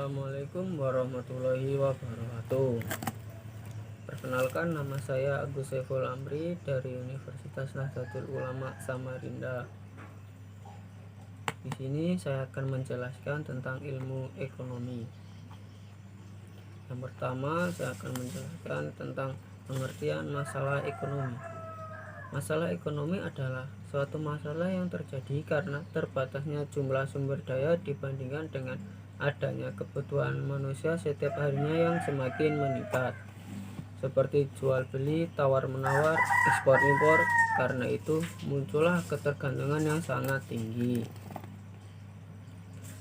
Assalamualaikum warahmatullahi wabarakatuh. Perkenalkan, nama saya Agus Saiful Amri dari Universitas Nahdlatul Ulama Samarinda. Di sini saya akan menjelaskan tentang ilmu ekonomi. Yang pertama, saya akan menjelaskan tentang pengertian masalah ekonomi. Masalah ekonomi adalah suatu masalah yang terjadi karena terbatasnya jumlah sumber daya dibandingkan dengan adanya kebutuhan manusia setiap harinya yang semakin meningkat, seperti jual beli, tawar menawar, ekspor impor. Karena itu muncullah ketergantungan yang sangat tinggi.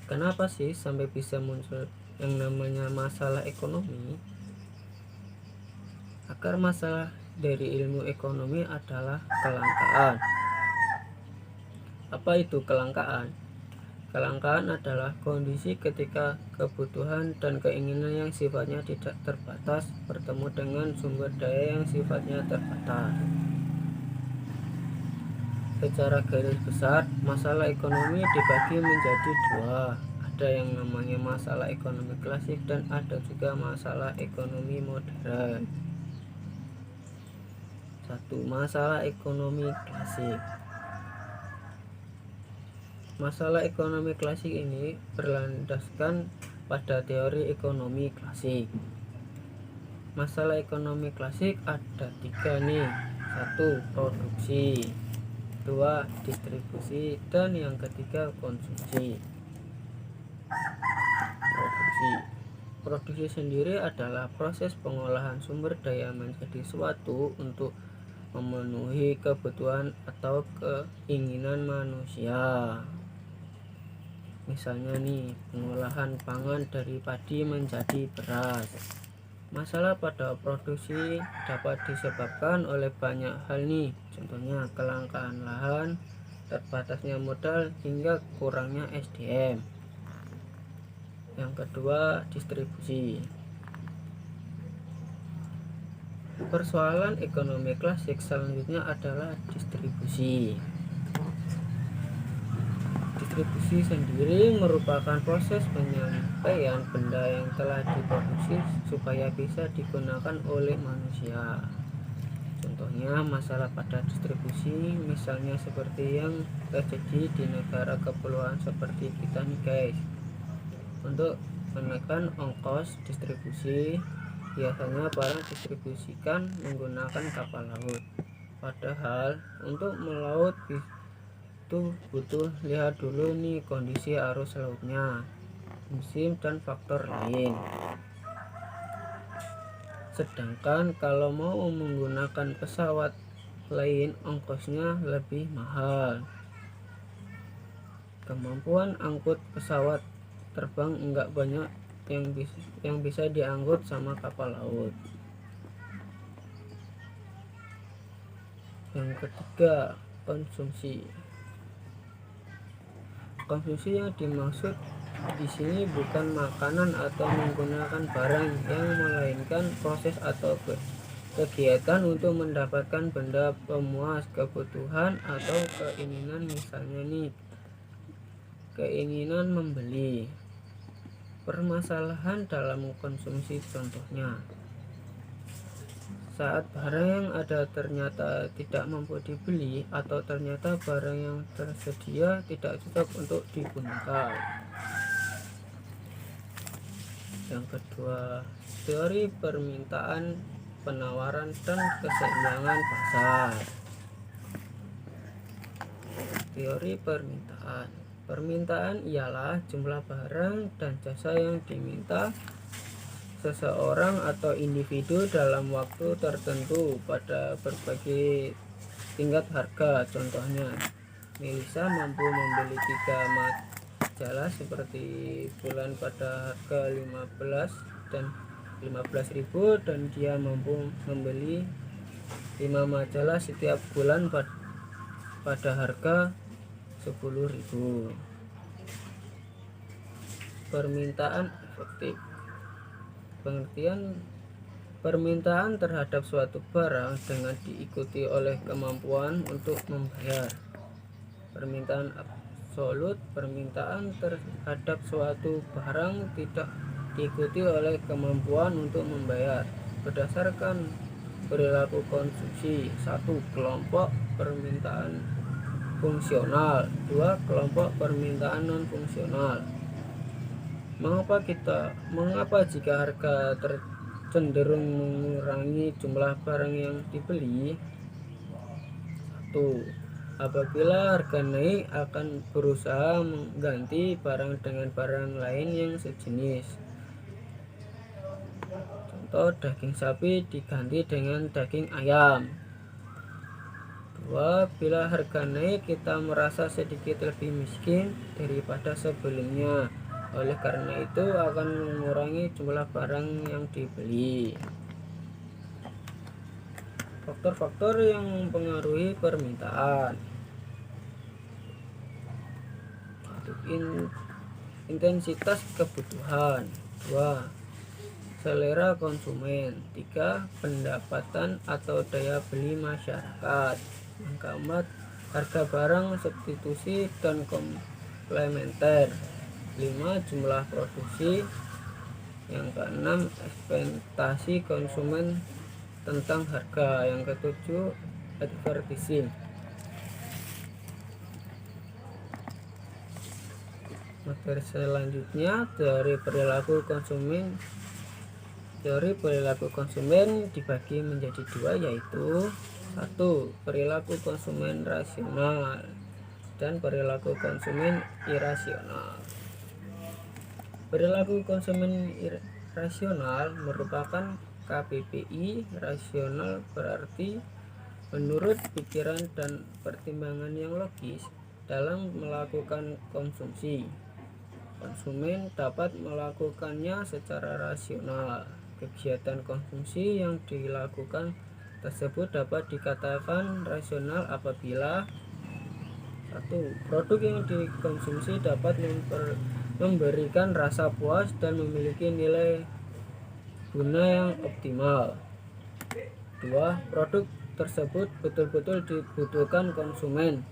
Kenapa sih sampai bisa muncul yang namanya masalah ekonomi? Akar masalah dari ilmu ekonomi adalah kelangkaan. Apa itu kelangkaan? Kelangkaan adalah kondisi ketika kebutuhan dan keinginan yang sifatnya tidak terbatas bertemu dengan sumber daya yang sifatnya terbatas. Secara garis besar, masalah ekonomi dibagi menjadi dua. Ada yang namanya masalah ekonomi klasik dan ada juga masalah ekonomi modern. Satu, masalah ekonomi klasik. Masalah ekonomi klasik ini berlandaskan pada teori ekonomi klasik. Masalah ekonomi klasik ada tiga nih. Satu, produksi. Dua, distribusi. Dan yang ketiga, konsumsi. Produksi sendiri adalah proses pengolahan sumber daya menjadi suatu untuk memenuhi kebutuhan atau keinginan manusia. Misalnya nih, pengolahan pangan dari padi menjadi beras. Masalah pada produksi dapat disebabkan oleh banyak hal nih, contohnya kelangkaan lahan, terbatasnya modal, hingga kurangnya SDM. Yang kedua, distribusi. Persoalan ekonomi klasik selanjutnya adalah distribusi. Distribusi sendiri merupakan proses penyampaian benda yang telah diproduksi supaya bisa digunakan oleh manusia. Contohnya masalah pada distribusi misalnya seperti yang terjadi di negara kepulauan seperti kita nih guys. Untuk menekan ongkos distribusi, biasanya barang distribusikan menggunakan kapal laut. Padahal untuk melaut itu butuh lihat dulu nih kondisi arus lautnya, musim, dan faktor lain. Sedangkan kalau mau menggunakan pesawat lain, ongkosnya lebih mahal. Kemampuan angkut pesawat terbang enggak banyak yang bisa diangkut sama kapal laut. Yang ketiga, konsumsi. Konsumsi yang dimaksud di sini bukan makanan atau menggunakan barang yang melainkan proses atau kegiatan untuk mendapatkan benda pemuas kebutuhan atau keinginan, misalnya nih keinginan membeli. Permasalahan dalam konsumsi contohnya saat barang yang ada ternyata tidak mampu dibeli atau ternyata barang yang tersedia tidak cocok untuk digunakan. Yang kedua, teori permintaan, penawaran, dan keseimbangan pasar. Teori permintaan. Permintaan ialah jumlah barang dan jasa yang diminta seseorang atau individu dalam waktu tertentu pada berbagai tingkat harga. Contohnya, Melisa mampu membeli 3 majalah seperti bulan pada harga 15.000 dan dia mampu membeli 5 majalah setiap bulan pada harga 10.000. Permintaan efektif. Pengertian permintaan terhadap suatu barang dengan diikuti oleh kemampuan untuk membayar. Permintaan absolut, permintaan terhadap suatu barang tidak diikuti oleh kemampuan untuk membayar. Berdasarkan perilaku konsumsi, 1. Kelompok permintaan fungsional, 2. Kelompok permintaan non fungsional. Mengapa jika harga cenderung mengurangi jumlah barang yang dibeli? 1. Apabila harga naik akan berusaha mengganti barang dengan barang lain yang sejenis. Contoh, daging sapi diganti dengan daging ayam. 2. Bila harga naik kita merasa sedikit lebih miskin daripada sebelumnya. Oleh karena itu akan mengurangi jumlah barang yang dibeli. Faktor-faktor yang mempengaruhi permintaan. Intensitas kebutuhan. 2. Selera konsumen. 3. Pendapatan atau daya beli masyarakat. Yang keempat, harga barang substitusi dan komplementer. 5. Jumlah produksi. Yang keenam, ekspektasi konsumen tentang harga. Yang ketujuh, advertising. Materi selanjutnya, teori perilaku konsumen. Teori perilaku konsumen dibagi menjadi dua, yaitu 1. Perilaku konsumen rasional dan perilaku konsumen irasional. Perilaku konsumen rasional merupakan KPPI. Rasional berarti menurut pikiran dan pertimbangan yang logis dalam melakukan konsumsi. Konsumen dapat melakukannya secara rasional. Kegiatan konsumsi yang dilakukan tersebut dapat dikatakan rasional apabila 1. Produk yang dikonsumsi dapat memberikan rasa puas dan memiliki nilai guna yang optimal. 2. Produk tersebut betul-betul dibutuhkan konsumen,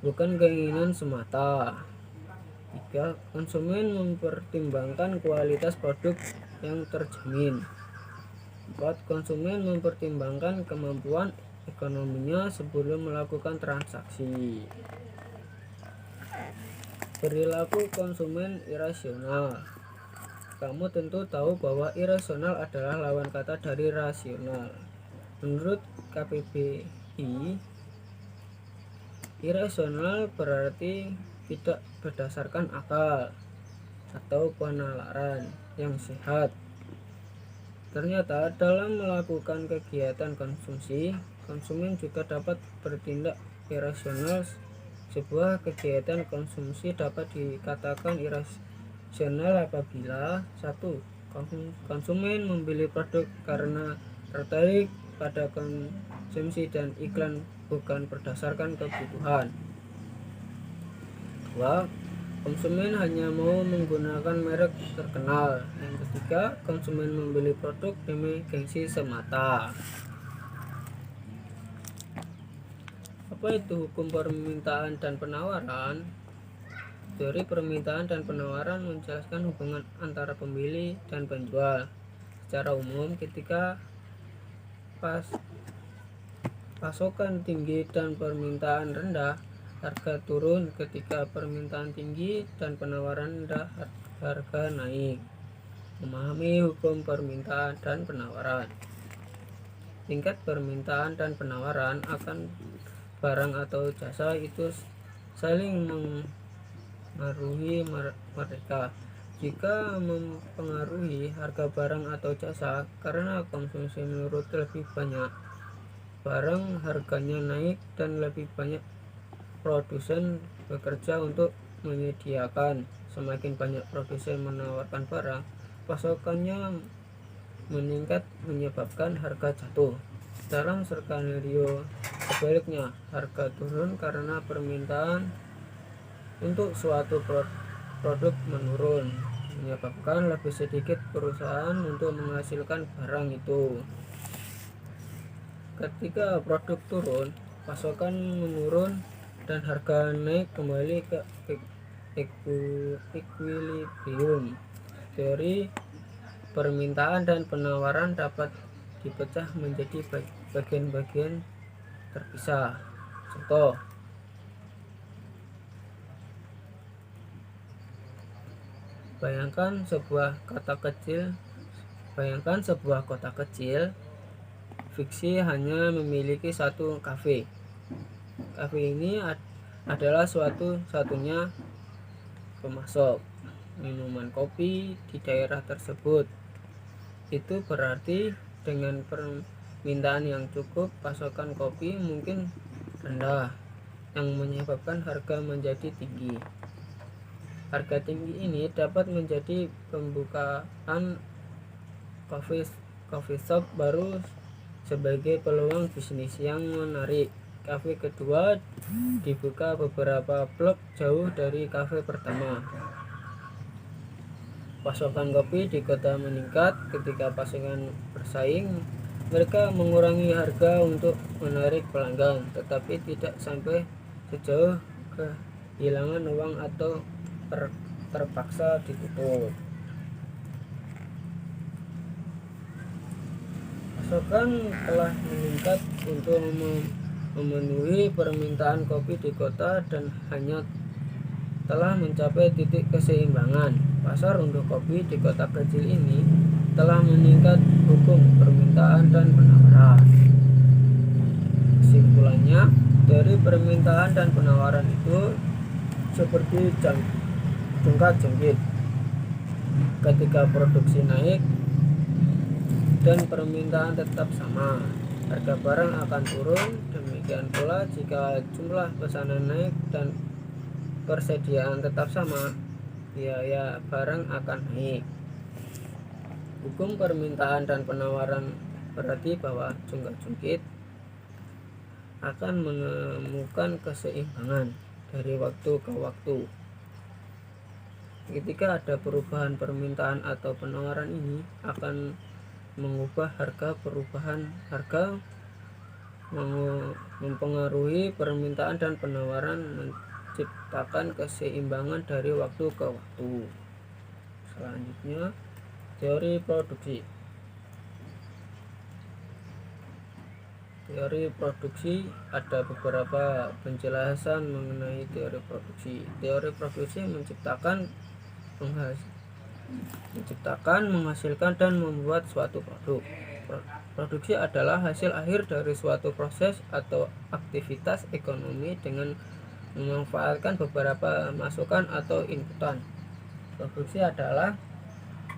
bukan keinginan semata. 3. Konsumen mempertimbangkan kualitas produk yang terjamin. 4. Konsumen mempertimbangkan kemampuan ekonominya sebelum melakukan transaksi. Perilaku konsumen irasional. Kamu tentu tahu bahwa irasional adalah lawan kata dari rasional. Menurut KPPI, irasional berarti tidak berdasarkan akal atau penalaran yang sehat. Ternyata dalam melakukan kegiatan konsumsi, konsumen juga dapat bertindak irasional. Sebuah kegiatan konsumsi dapat dikatakan irasional apabila 1. Konsumen membeli produk karena tertarik pada konsumsi dan iklan, bukan berdasarkan kebutuhan. 2. Konsumen hanya mau menggunakan merek terkenal. Yang ketiga, konsumen membeli produk demi gengsi semata. Apa itu hukum permintaan dan penawaran? Teori permintaan dan penawaran menjelaskan hubungan antara pembeli dan penjual. Secara umum, ketika pasokan tinggi dan permintaan rendah, harga turun. Ketika permintaan tinggi dan penawaran rendah, harga naik. Memahami hukum permintaan dan penawaran. Tingkat permintaan dan penawaran akan barang atau jasa itu saling mengaruhi mereka. Jika mempengaruhi harga barang atau jasa karena konsumsi menurut lebih banyak barang, harganya naik dan lebih banyak produsen bekerja untuk menyediakan. Semakin banyak produsen menawarkan barang, pasokannya meningkat menyebabkan harga jatuh. Dalam skenario sebaliknya, harga turun karena permintaan untuk suatu produk menurun, menyebabkan lebih sedikit perusahaan untuk menghasilkan barang itu. Ketika produk turun, pasokan menurun dan harga naik kembali ke equilibrium. Teori permintaan dan penawaran dapat dipecah menjadi bagian-bagian terpisah. Contoh, bayangkan sebuah kota kecil fiksi hanya memiliki satu kafe. Kafe ini adalah satunya pemasok minuman kopi di daerah tersebut. Itu berarti dengan permintaan yang cukup, pasokan kopi mungkin rendah, yang menyebabkan harga menjadi tinggi. Harga tinggi ini dapat menjadi pembukaan coffee shop baru sebagai peluang bisnis yang menarik. Kafe kedua dibuka beberapa blok jauh dari kafe pertama. Pasokan kopi di kota meningkat. Ketika pasokan bersaing, mereka mengurangi harga untuk menarik pelanggan, tetapi tidak sampai sejauh kehilangan uang atau terpaksa ditutup. Pasokan telah meningkat untuk memenuhi permintaan kopi di kota dan hanya telah mencapai titik keseimbangan. Pasar untuk kopi di kota kecil ini telah meningkat hukum permintaan dan penawaran. Kesimpulannya, dari permintaan dan penawaran itu seperti jungkat-jungkit. Ketika produksi naik dan permintaan tetap sama, harga barang akan turun. Demikian pula jika jumlah pesanan naik dan persediaan tetap sama, biaya barang akan naik. Hukum permintaan dan penawaran berarti bahwa jungkat-jungkit akan menemukan keseimbangan dari waktu ke waktu. Ketika ada perubahan permintaan atau penawaran, ini akan mengubah harga. Perubahan harga mempengaruhi permintaan dan penawaran, menciptakan keseimbangan dari waktu ke waktu. Selanjutnya, teori produksi. Teori produksi, ada beberapa penjelasan mengenai teori produksi. Teori produksi menciptakan, menghasilkan, dan membuat suatu produk. Produksi adalah hasil akhir dari suatu proses atau aktivitas ekonomi dengan memanfaatkan beberapa masukan atau inputan. Produksi adalah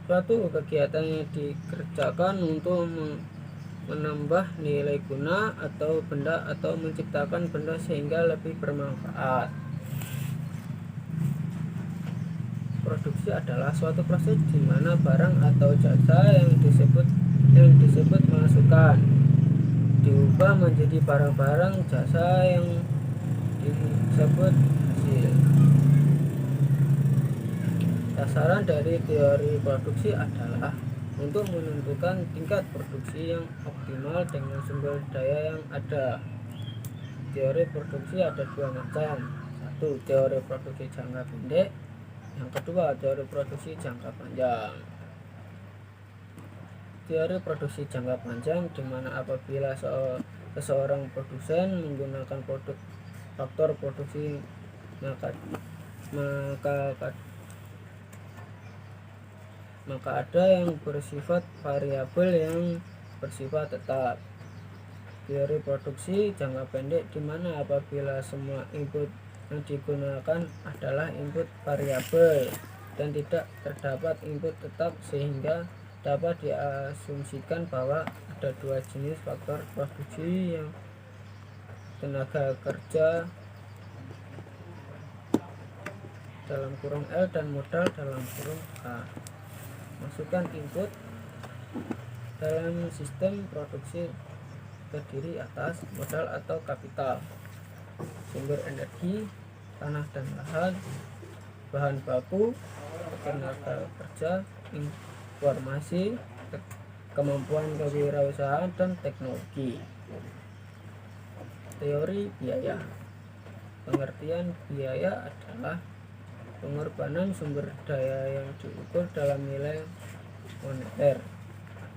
suatu kegiatan yang dikerjakan untuk menambah nilai guna atau benda atau menciptakan benda sehingga lebih bermanfaat. Produksi adalah suatu proses di mana barang atau jasa yang disebut masukan diubah menjadi barang-barang jasa yang disebut hasil. Sasaran dari teori produksi adalah untuk menentukan tingkat produksi yang optimal dengan sumber daya yang ada. Teori produksi ada dua macam. Satu, teori produksi jangka pendek. Yang kedua, teori produksi jangka panjang. Teori produksi jangka panjang, di mana apabila seseorang produsen menggunakan faktor produksi, maka ada yang bersifat variabel yang bersifat tetap. Teori produksi jangka pendek, di mana apabila semua input yang digunakan adalah input variabel dan tidak terdapat input tetap, sehingga dapat diasumsikan bahwa ada dua jenis faktor produksi, yang tenaga kerja dalam kurung L dan modal dalam kurung K. Masukan input dalam sistem produksi terdiri atas modal atau kapital, sumber energi, tanah dan lahan, bahan baku, tenaga kerja, informasi, kemampuan kewirausahaan, dan teknologi. Teori biaya. Pengertian biaya adalah pengorbanan sumber daya yang diukur dalam nilai moneter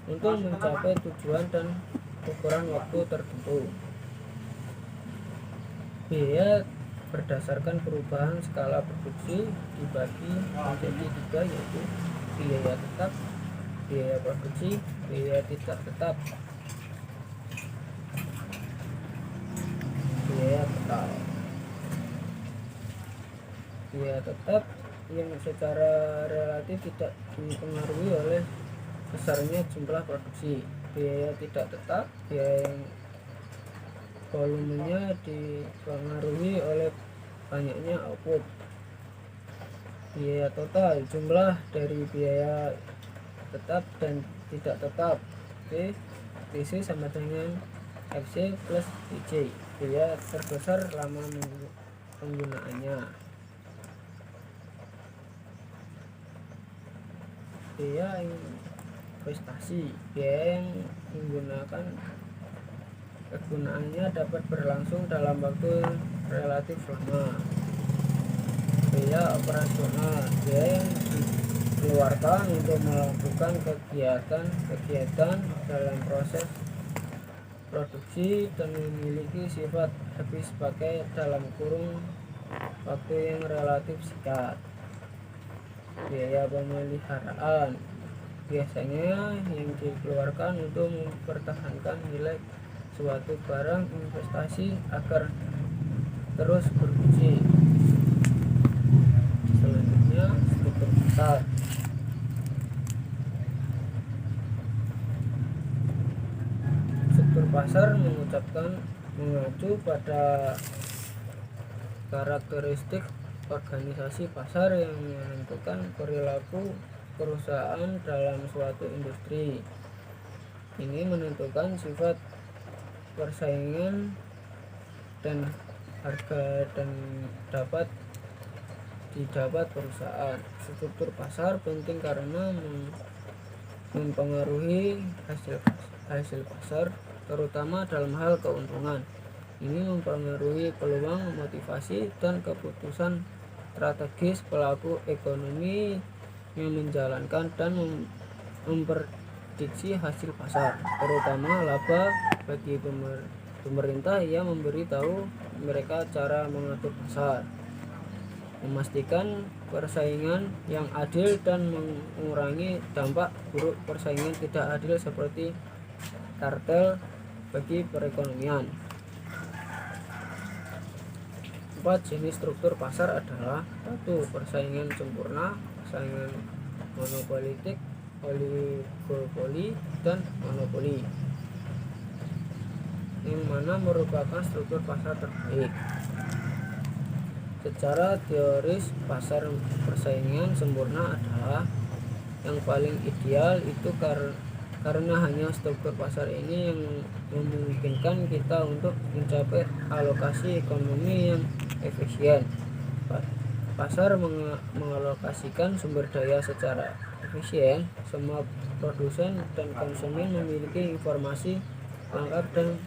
untuk mencapai tujuan dan ukuran waktu tertentu. Biaya berdasarkan perubahan skala produksi dibagi menjadi tiga, yaitu biaya tetap, biaya produksi, biaya tidak tetap. Biaya tetap yang secara relatif tidak dipengaruhi oleh besarnya jumlah produksi. Biaya tidak tetap, biaya yang volumenya dipengaruhi oleh banyaknya output. Biaya total, jumlah dari biaya tetap dan tidak tetap. Oke, TC sama dengan FC plus TC. Biaya terbesar lama penggunaannya. Biaya investasi, biaya yang menggunakan kegunaannya dapat berlangsung dalam waktu relatif lama. Biaya operasional, biaya yang dikeluarkan untuk melakukan kegiatan dalam proses produksi dan memiliki sifat habis pakai dalam kurun waktu yang relatif singkat. Biaya pemeliharaan, biasanya yang dikeluarkan untuk mempertahankan nilai suatu barang investasi agar terus berfungsi. Selanjutnya, struktur pasar. Struktur pasar mengacu pada karakteristik organisasi pasar yang menentukan perilaku perusahaan dalam suatu industri. Ini menentukan sifat persaingan dan harga dan dapat didapat perusahaan. Struktur pasar penting karena mempengaruhi hasil pasar, terutama dalam hal keuntungan. Ini mempengaruhi peluang, motivasi, dan keputusan strategis pelaku ekonomi yang menjalankan dan memprediksi hasil pasar, terutama laba bagi pemerintah yang memberitahu mereka cara mengatur pasar, memastikan persaingan yang adil dan mengurangi dampak buruk persaingan tidak adil seperti kartel bagi perekonomian. 4 jenis struktur pasar adalah 1. Persaingan sempurna, persaingan monopolitik, oligopoli, dan monopoli, yang mana merupakan struktur pasar terbaik. Secara teoris, pasar persaingan sempurna adalah yang paling ideal, itu karena hanya struktur pasar ini yang memungkinkan kita untuk mencapai alokasi ekonomi yang efisien. Pasar mengalokasikan sumber daya secara efisien. Semua produsen dan konsumen memiliki informasi lengkap dan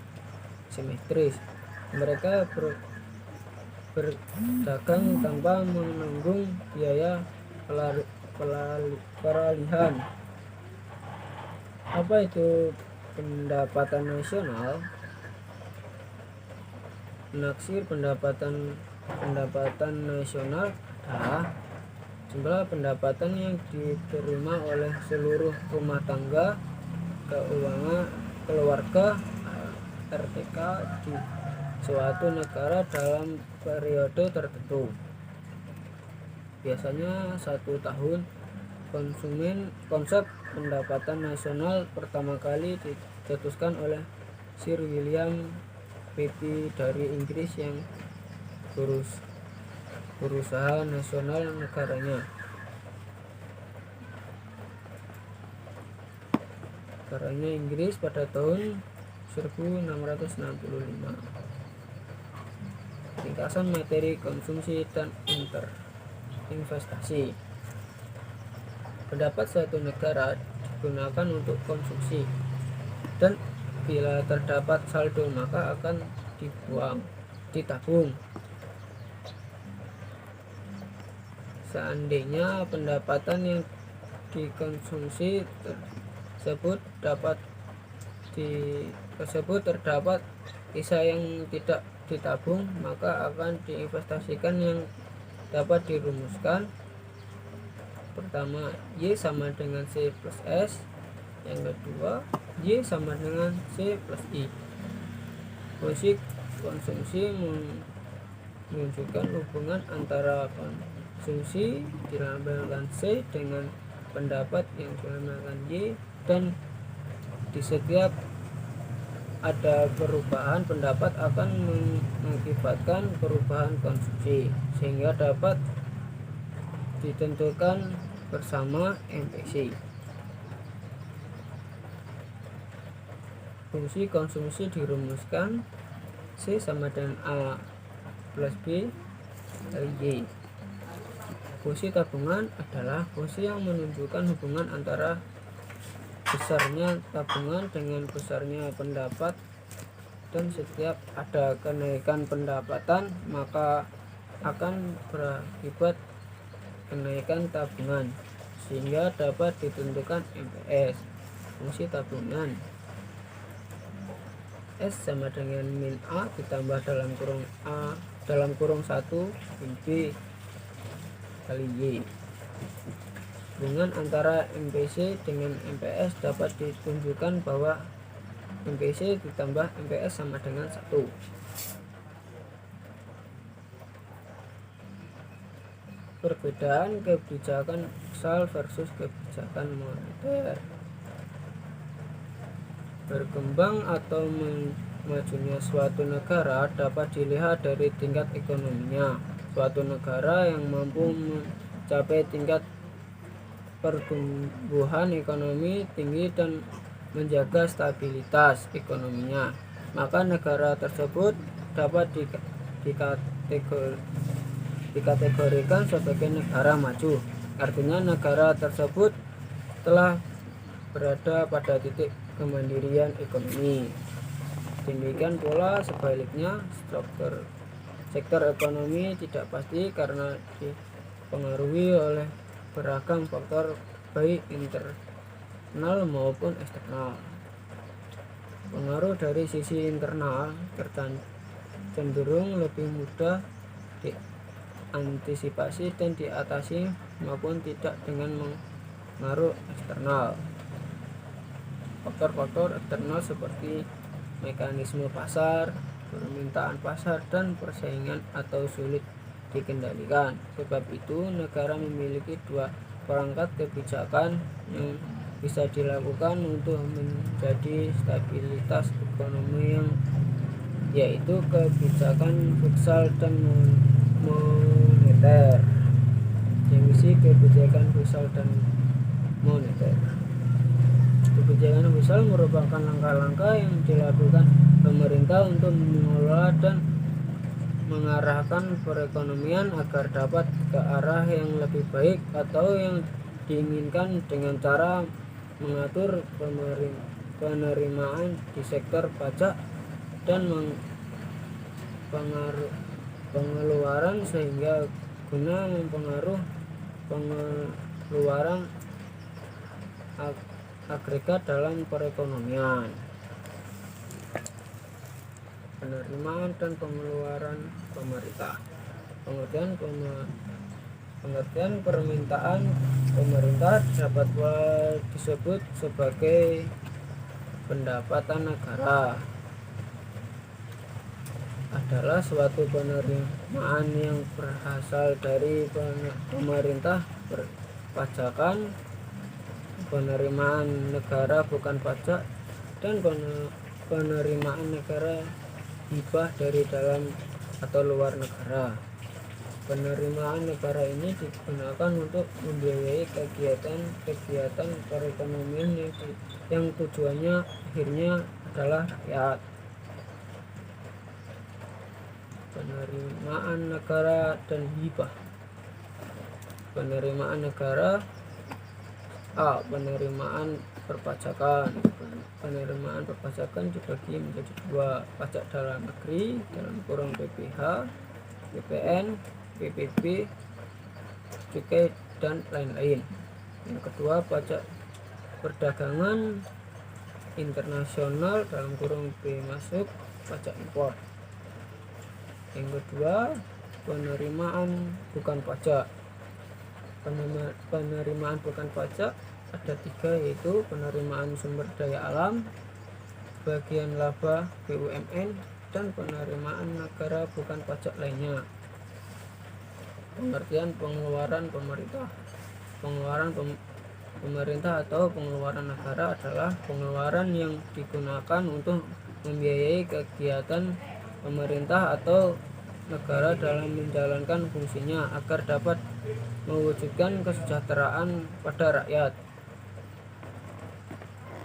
simetris. Mereka berdagang tanpa menanggung biaya peralihan. Apa itu pendapatan nasional? Menaksir pendapatan nasional adalah jumlah pendapatan yang diterima oleh seluruh rumah tangga keluarga RTK di suatu negara dalam periode tertentu, biasanya 1 tahun. Konsep pendapatan nasional pertama kali dicetuskan oleh Sir William Petty dari Inggris yang berusaha nasional negaranya. Inggris pada tahun 1665. Ringkasan materi konsumsi dan investasi. Pendapat suatu negara digunakan untuk konsumsi, dan bila terdapat saldo maka akan ditabung. Seandainya pendapatan yang dikonsumsi terdapat sisa yang tidak ditabung, maka akan diinvestasikan. Yang dapat dirumuskan: pertama, Y sama dengan C plus S. Yang kedua, Y sama dengan C plus I. Fungsi konsumsi menunjukkan hubungan antara konsumsi dilambangkan C dengan pendapat yang dilambangkan Y, dan di setiap ada perubahan pendapat akan mengakibatkan perubahan konsumsi, sehingga dapat ditentukan bersama MPC. Fungsi konsumsi dirumuskan: C sama dengan A plus B kali Y. Fungsi tabungan adalah fungsi yang menunjukkan hubungan antara besarnya tabungan dengan besarnya pendapat, dan setiap ada kenaikan pendapatan maka akan berakibat kenaikan tabungan, sehingga dapat ditentukan MPS. Fungsi tabungan: S sama dengan min A ditambah dalam kurung A dalam kurung 1 min B kali Y. Hubungan antara MPC dengan MPS dapat ditunjukkan bahwa MPC ditambah MPS sama dengan 1. Perbedaan kebijakan fiskal versus kebijakan moneter. Berkembang atau majunya suatu negara dapat dilihat dari tingkat ekonominya. Suatu negara yang mampu mencapai tingkat pertumbuhan ekonomi tinggi dan menjaga stabilitas ekonominya, maka negara tersebut dapat dikategorikan sebagai negara maju. Artinya negara tersebut telah berada pada titik kemandirian ekonomi. Demikian pula sebaliknya, sektor ekonomi tidak pasti karena dipengaruhi oleh beragam faktor baik internal maupun eksternal. Pengaruh dari sisi internal cenderung lebih mudah diantisipasi dan diatasi maupun tidak dengan pengaruh eksternal. Faktor-faktor eksternal seperti mekanisme pasar, permintaan pasar, dan persaingan atau sulit dikendalikan. Sebab itu negara memiliki dua perangkat kebijakan yang bisa dilakukan untuk menjadi stabilitas ekonomi, yaitu kebijakan fiskal dan moneter. Definisi kebijakan fiskal dan moneter. Kebijakan fiskal merupakan langkah-langkah yang dilakukan pemerintah untuk mengelola dan mengarahkan perekonomian agar dapat ke arah yang lebih baik atau yang diinginkan dengan cara mengatur penerimaan di sektor pajak dan pengeluaran sehingga guna mempengaruhi pengeluaran agregat dalam perekonomian. Penerimaan dan pengeluaran pemerintah. Pengertian permintaan pemerintah dapat disebut sebagai pendapatan negara. Adalah suatu penerimaan yang berasal dari pemerintah perpajakan, penerimaan negara bukan pajak, dan penerimaan negara hibah dari dalam atau luar negara. Penerimaan negara ini digunakan untuk membiayai kegiatan perekonomian yang tujuannya akhirnya adalah rakyat. Penerimaan negara dan hibah. Penerimaan negara: A. Penerimaan perpajakan. Penerimaan perpajakan dibagi menjadi dua: pajak dalam negeri dalam kurung PPh, PPN, PPB, cukai, dan lain-lain. Yang kedua, pajak perdagangan internasional dalam kurung B masuk, pajak impor. Yang kedua, penerimaan bukan pajak. Penerimaan bukan pajak ada 3, yaitu penerimaan sumber daya alam, bagian laba BUMN, dan penerimaan negara bukan pajak lainnya. Pengertian pengeluaran pemerintah. Pengeluaran pemerintah atau pengeluaran negara adalah pengeluaran yang digunakan untuk membiayai kegiatan pemerintah atau negara dalam menjalankan fungsinya agar dapat mewujudkan kesejahteraan pada rakyat.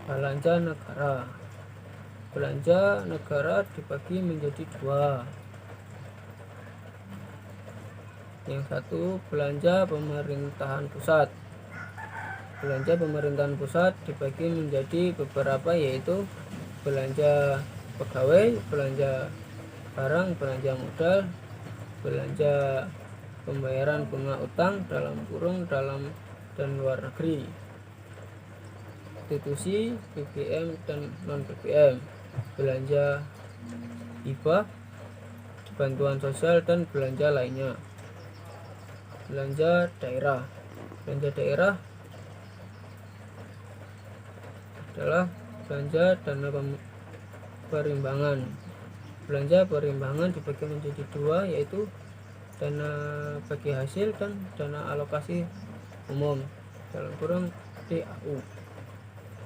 Belanja negara. Belanja negara dibagi menjadi 2. Yang satu, belanja pemerintahan pusat. Belanja pemerintahan pusat dibagi menjadi beberapa, yaitu belanja pegawai, belanja barang, belanja modal, belanja pembayaran bunga utang dalam kurung dalam dan luar negeri, institusi, BBM dan non BBM, belanja hibah, bantuan sosial, dan belanja lainnya. Belanja daerah. Belanja daerah adalah belanja dana perimbangan. Belanja perimbangan dibagi menjadi 2, yaitu dana bagi hasil dan dana alokasi umum dalam kurung DAU.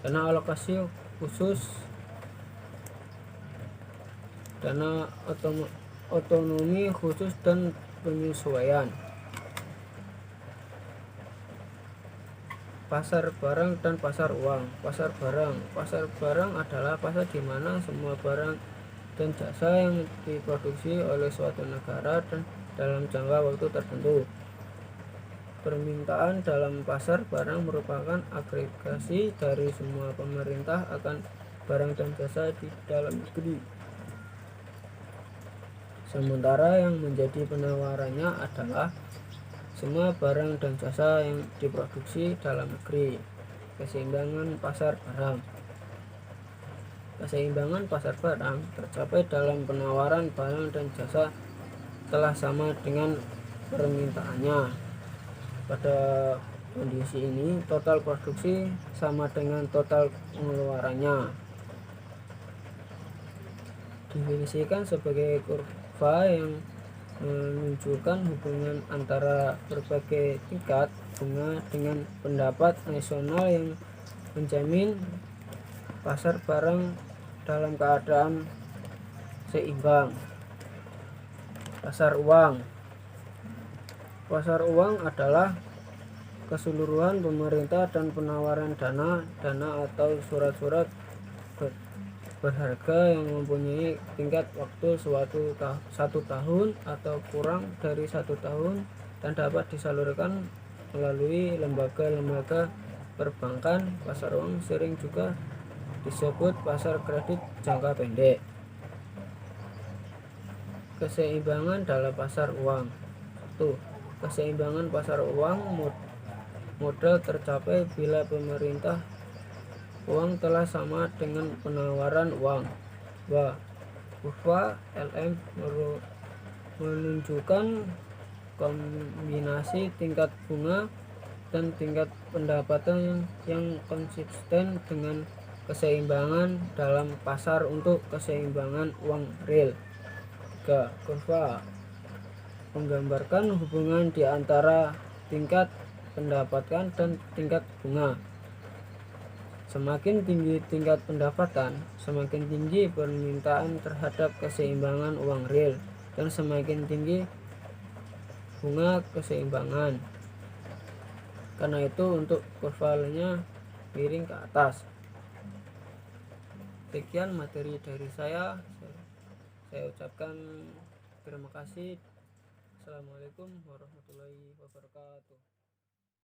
Dana alokasi khusus, dana otonomi khusus, dan penyesuaian. Pasar barang dan pasar uang. Pasar barang adalah pasar di mana semua barang dan jasa yang diproduksi oleh suatu negara dan dalam jangka waktu tertentu. Permintaan dalam pasar barang merupakan agregasi dari semua pemerintah akan barang dan jasa di dalam negeri, sementara yang menjadi penawarannya adalah semua barang dan jasa yang diproduksi dalam negeri. Keseimbangan pasar barang. Keseimbangan pasar barang tercapai dalam penawaran barang dan jasa telah sama dengan permintaannya. Pada kondisi ini, total produksi sama dengan total pengeluarannya. Definisikan sebagai kurva yang menunjukkan hubungan antara berbagai tingkat bunga dengan pendapat nasional yang menjamin pasar barang dalam keadaan seimbang. Pasar uang. Pasar uang adalah keseluruhan pemerintah dan penawaran dana atau surat-surat berharga yang mempunyai tingkat waktu satu tahun atau kurang dari 1 tahun dan dapat disalurkan melalui lembaga-lembaga perbankan. Pasar uang sering juga disebut pasar kredit jangka pendek. Keseimbangan dalam pasar uang. 1. Keseimbangan pasar uang modal tercapai bila pemerintah uang telah sama dengan penawaran uang. 2. Kurva LM menunjukkan kombinasi tingkat bunga dan tingkat pendapatan yang konsisten dengan keseimbangan dalam pasar untuk keseimbangan uang real. 3. Kurva menggambarkan hubungan di antara tingkat pendapatan dan tingkat bunga. Semakin tinggi tingkat pendapatan, semakin tinggi permintaan terhadap keseimbangan uang real, dan semakin tinggi bunga keseimbangan. Karena itu untuk kurvanya miring ke atas. Sekian materi dari saya ucapkan terima kasih. Assalamualaikum warahmatullahi wabarakatuh.